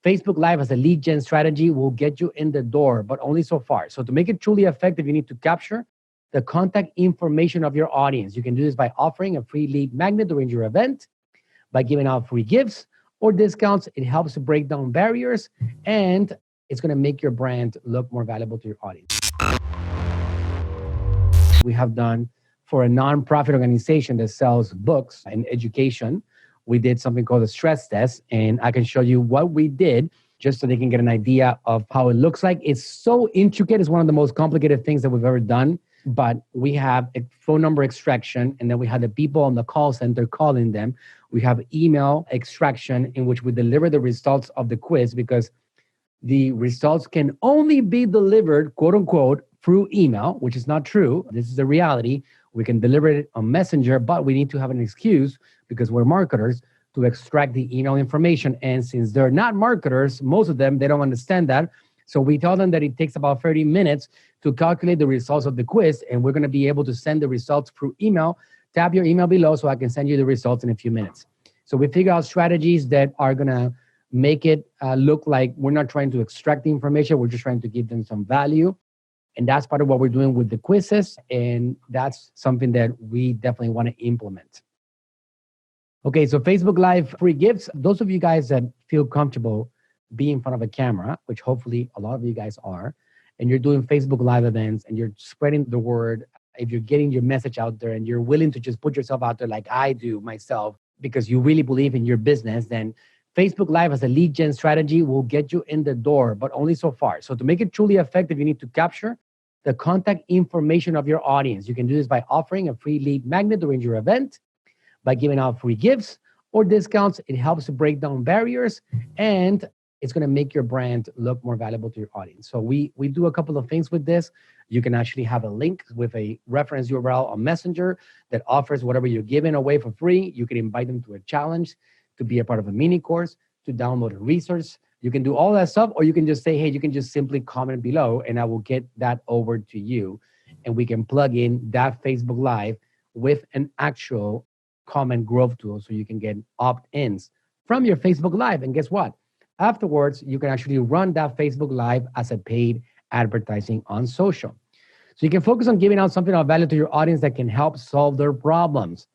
Facebook Live as a lead gen strategy will get you in the door, but only so far. So to make it truly effective, you need to capture the contact information of your audience. You can do this by offering a free lead magnet during your event, by giving out free gifts or discounts. It helps to break down barriers, and it's going to make your brand look more valuable to your audience. We have done for a nonprofit organization that sells books and education. We did something called a stress test, and I can show you what we did just so they can get an idea of how it looks like. It's so intricate. It's one of the most complicated things that we've ever done. But we have a phone number extraction, and then we have the people on the call center calling them. We have email extraction in which we deliver the results of the quiz, because the results can only be delivered, quote unquote, through email, which is not true. This is the reality. We can deliver it on Messenger, but we need to have an excuse, because we're marketers, to extract the email information. And since they're not marketers, most of them, they don't understand that. So we tell them that it takes about 30 minutes to calculate the results of the quiz, and we're going to be able to send the results through email. Tap your email below so I can send you the results in a few minutes. So we figure out strategies that are going to make it look like we're not trying to extract the information. We're just trying to give them some value. And that's part of what we're doing with the quizzes. And that's something that we definitely want to implement. Okay, so Facebook Live free gifts. Those of you guys that feel comfortable being in front of a camera, which hopefully a lot of you guys are, and you're doing Facebook Live events and you're spreading the word, if you're getting your message out there and you're willing to just put yourself out there like I do myself, because you really believe in your business, then Facebook Live as a lead gen strategy will get you in the door, but only so far. So to make it truly effective, you need to capture the contact information of your audience. You can do this by offering a free lead magnet during your event, by giving out free gifts or discounts. It helps to break down barriers, and it's going to make your brand look more valuable to your audience. So we do a couple of things with this. You can actually have a link with a reference URL on Messenger that offers whatever you're giving away for free. You can invite them to a challenge, to be a part of a mini course, to download a resource. You can do all that stuff, or you can just say, hey, you can just simply comment below and I will get that over to you. And we can plug in that Facebook Live with an actual Comment Gro tool so you can get opt-ins from your Facebook Live. And guess what? Afterwards, you can actually run that Facebook Live as a paid advertising on social. So you can focus on giving out something of value to your audience that can help solve their problems.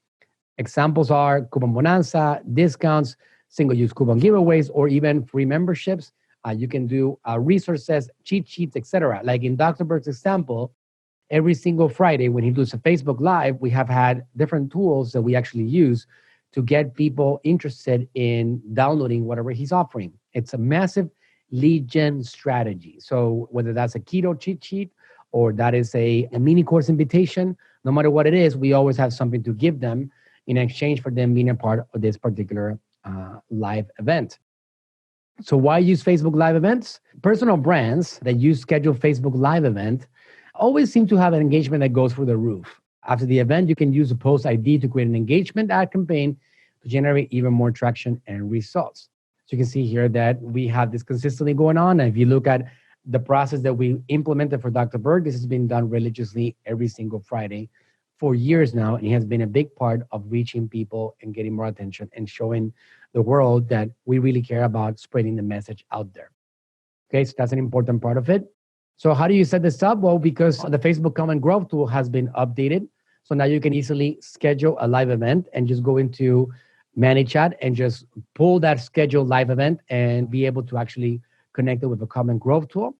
Examples are coupon bonanza, discounts, single-use coupon giveaways, or even free memberships. You can do resources, cheat sheets, etc. Like in Dr. Berg's example, every single Friday when he does a Facebook Live, we have had different tools that we actually use to get people interested in downloading whatever he's offering. It's a massive lead gen strategy. So whether that's a keto cheat sheet or that is a mini course invitation, no matter what it is, we always have something to give them in exchange for them being a part of this particular live event. So why use Facebook Live events? Personal brands that use scheduled Facebook Live event always seem to have an engagement that goes through the roof. After the event, you can use a post ID to create an engagement ad campaign to generate even more traction and results. So you can see here that we have this consistently going on. And if you look at the process that we implemented for Dr. Berg, this has been done religiously every single Friday for years now. And it has been a big part of reaching people and getting more attention and showing the world that we really care about spreading the message out there. Okay, so that's an important part of it. So how do you set this up? Well, because the Facebook Comment Gro tool has been updated. So now you can easily schedule a live event and just go into ManyChat and just pull that scheduled live event and be able to actually connect it with the Comment Gro tool.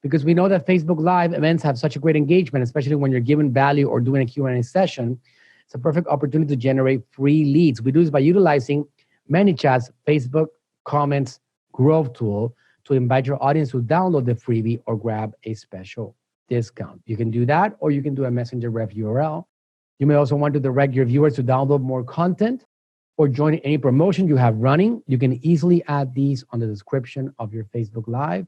Because we know that Facebook Live events have such a great engagement, especially when you're giving value or doing a Q&A session. It's a perfect opportunity to generate free leads. We do this by utilizing ManyChat's Facebook Comments Gro tool to invite your audience to download the freebie or grab a special discount. You can do that, or you can do a Messenger ref URL. You may also want to direct your viewers to download more content or join any promotion you have running. You can easily add these on the description of your Facebook Live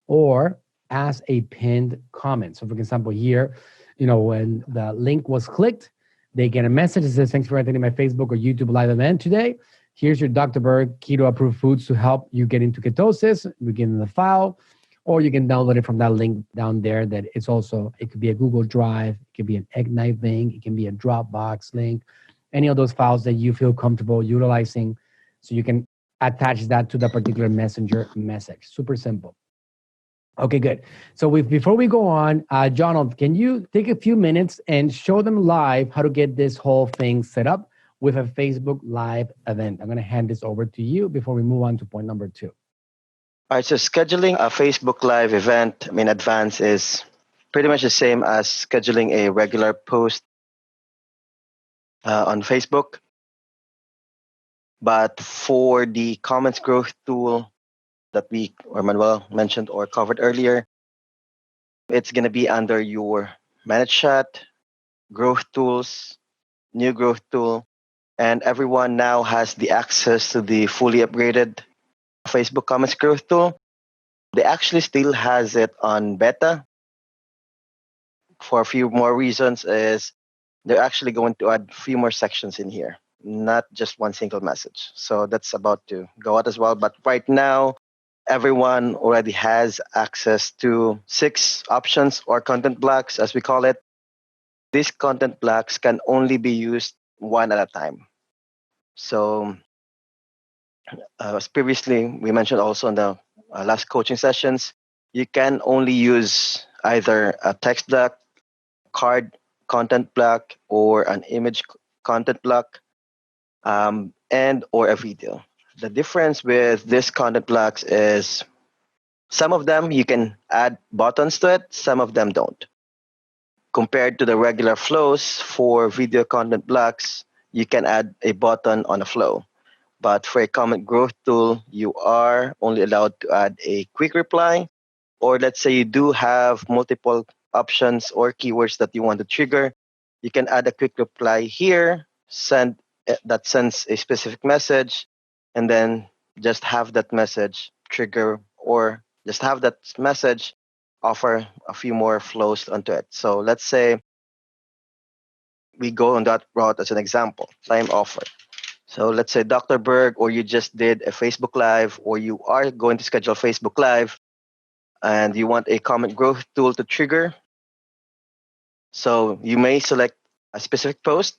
or as a pinned comment. So for example, here, when the link was clicked, they get a message that says, thanks for attending my Facebook or YouTube live event today. Here's your Dr. Berg keto approved foods to help you get into ketosis. We get in the file, or you can download it from that link down there. That it's also, it could be a Google Drive, it could be an Ignite link, it can be a Dropbox link, any of those files that you feel comfortable utilizing. So you can attach that to the particular messenger message. Super simple. Okay, good. So before we go on, Jonald, can you take a few minutes and show them live how to get this whole thing set up with a Facebook Live event? I'm going to hand this over to you before we move on to point number 2. All right, so scheduling a Facebook Live event in advance is pretty much the same as scheduling a regular post on Facebook. But for the comments growth tool that we or Manuel mentioned or covered earlier, it's going to be under your ManyChat, growth tools, new growth tool, and everyone now has the access to the fully upgraded Facebook comments growth tool. They actually still has it on beta for a few more reasons. Is they're actually going to add a few more sections in here, not just one single message. So that's about to go out as well. But right now, everyone already has access to 6 options or content blocks, as we call it. These content blocks can only be used one at a time. So as previously we mentioned also in the last coaching sessions, you can only use either a text block, card content block, or an image content block, and or a video. The difference with this content blocks is some of them you can add buttons to it, some of them don't. Compared to the regular flows for video content blocks, you can add a button on a flow. But for a comment growth tool, you are only allowed to add a quick reply, or let's say you do have multiple options or keywords that you want to trigger, you can add a quick reply here, that sends a specific message, and then just have that message trigger, or just have that message offer a few more flows onto it. So let's say we go on that route as an example, time offer. So let's say Dr. Berg, or you just did a Facebook Live, or you are going to schedule Facebook Live, and you want a comment growth tool to trigger. So you may select a specific post.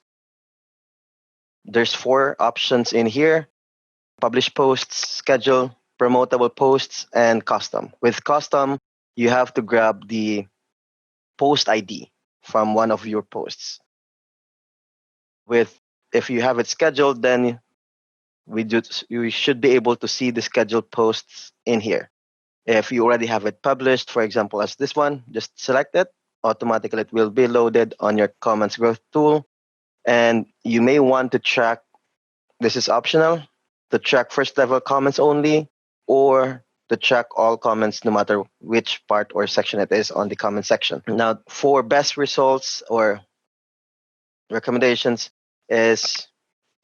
There's 4 options in here: publish posts, schedule, promotable posts, and custom. With custom, you have to grab the post ID from one of your posts. If you have it scheduled, then you should be able to see the scheduled posts in here. If you already have it published, for example, as this one, just select it. Automatically, it will be loaded on your comments growth tool. And you may want to track, this is optional, to track first level comments only, or to track all comments no matter which part or section it is on the comment section. Now, for best results or recommendations is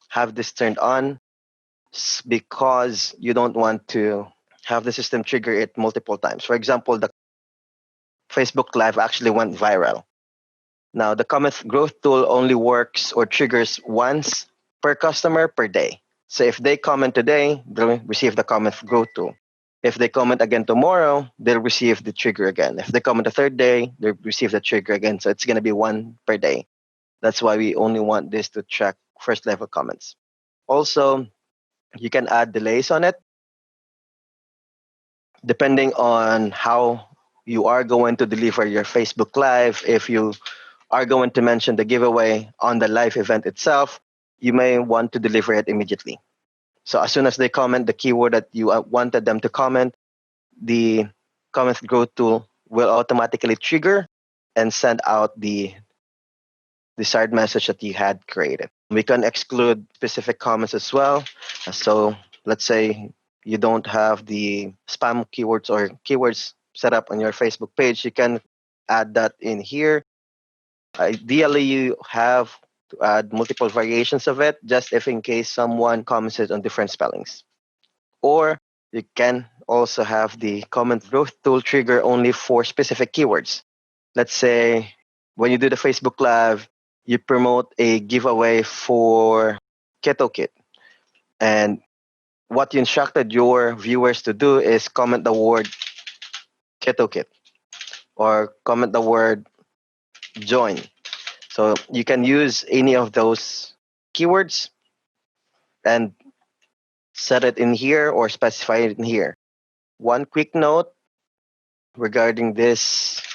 have this turned on, because you don't want to have the system trigger it multiple times. For example, the Facebook Live actually went viral. Now, the comment growth tool only works or triggers once per customer per day. So if they comment today, they'll receive the comment growth tool. If they comment again tomorrow, they'll receive the trigger again. If they comment the third day, they'll receive the trigger again. So it's going to be one per day. That's why we only want this to track first level comments. Also, you can add delays on it depending on how you are going to deliver your Facebook Live. If you are going to mention the giveaway on the live event itself, you may want to deliver it immediately. So as soon as they comment the keyword that you wanted them to comment, the comment growth tool will automatically trigger and send out the desired message that you had created. We can exclude specific comments as well. So let's say you don't have the spam keywords or keywords set up on your Facebook page, you can add that in here. Ideally, you have to add multiple variations of it, just if in case someone comments it on different spellings. Or you can also have the comment growth tool trigger only for specific keywords. Let's say when you do the Facebook Live, you promote a giveaway for keto kit. And what you instructed your viewers to do is comment the word keto kit or comment the word join. So you can use any of those keywords and set it in here or specify it in here. One quick note regarding this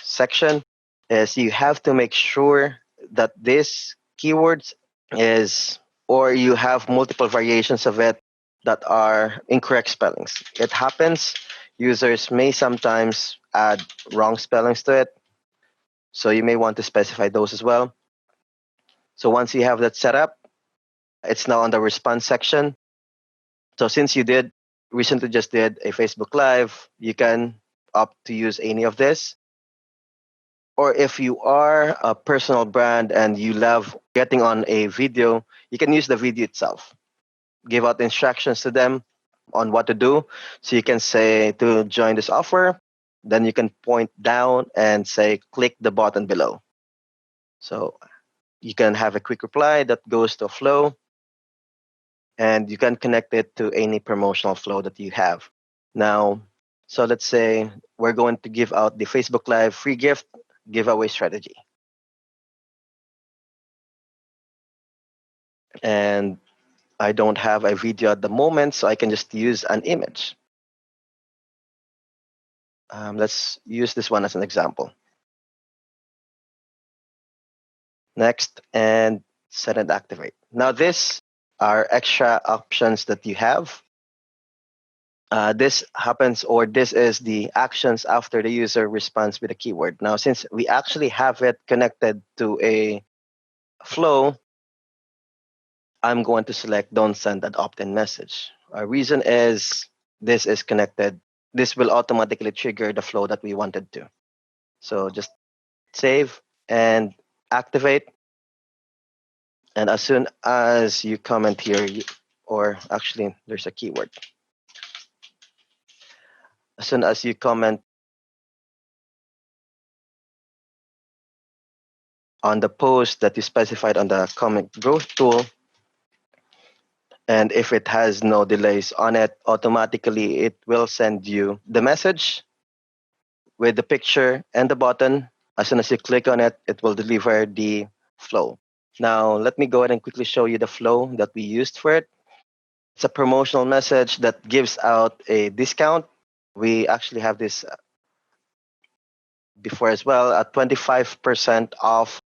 section is you have to make sure that this keywords is, or you have multiple variations of it that are incorrect spellings. It happens. Users may sometimes add wrong spellings to it. So you may want to specify those as well. So once you have that set up, it's now on the response section. So since you recently just did a Facebook Live, you can opt to use any of this. Or if you are a personal brand and you love getting on a video, you can use the video itself. Give out instructions to them on what to do. So you can say to join this offer, then you can point down and say, click the button below. So you can have a quick reply that goes to a flow, and you can connect it to any promotional flow that you have. Now, so let's say we're going to give out the Facebook Live free gift giveaway strategy. And I don't have a video at the moment, so I can just use an image. Let's use this one as an example. Next, and set and activate. Now, this are extra options that you have. This happens, or this is the actions after the user responds with a keyword. Now, since we actually have it connected to a flow, I'm going to select don't send an opt-in message. Our reason is this is connected. This will automatically trigger the flow that we wanted to. So just save and activate. And as soon as you comment here, or actually there's a keyword. As soon as you comment on the post that you specified on the Comment Gro tool, and if it has no delays on it, automatically it will send you the message with the picture and the button. As soon as you click on it, it will deliver the flow. Now, let me go ahead and quickly show you the flow that we used for it. It's a promotional message that gives out a discount. We actually have this before as well, at 25% off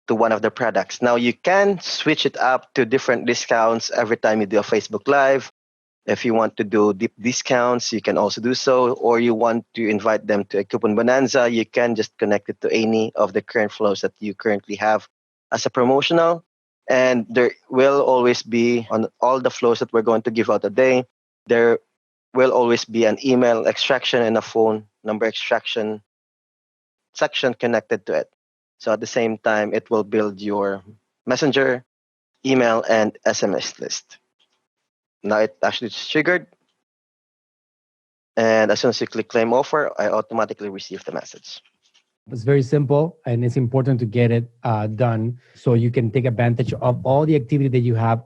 to one of the products. Now, you can switch it up to different discounts every time you do a Facebook Live. If you want to do deep discounts, you can also do so. Or you want to invite them to a coupon bonanza, you can just connect it to any of the current flows that you currently have as a promotional. And there will always be, on all the flows that we're going to give out a day, there will always be an email extraction and a phone number extraction section connected to it. So at the same time, it will build your messenger, email, and SMS list. Now it actually is triggered. And as soon as you click claim offer, I automatically receive the message. It's very simple, and it's important to get it done so you can take advantage of all the activity that you have.